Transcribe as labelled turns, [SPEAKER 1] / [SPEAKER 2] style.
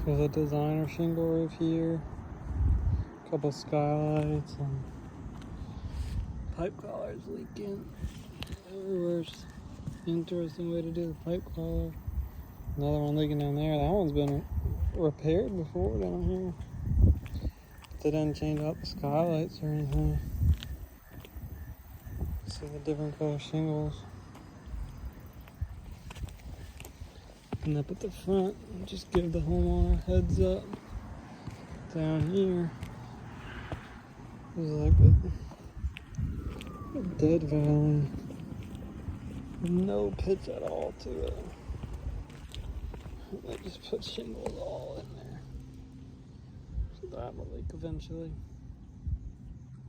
[SPEAKER 1] There's a designer shingle roof here, a couple skylights, and pipe collars leaking everywhere's. Interesting way to do the pipe collar. Another one leaking down there. That one's been repaired before down here. They didn't change out the skylights or anything. See the different color shingles. And up at the front, just give the homeowner a heads up. Down here, there's like a dead valley. No pitch at all to it. They just put shingles all in there. So that will leak eventually.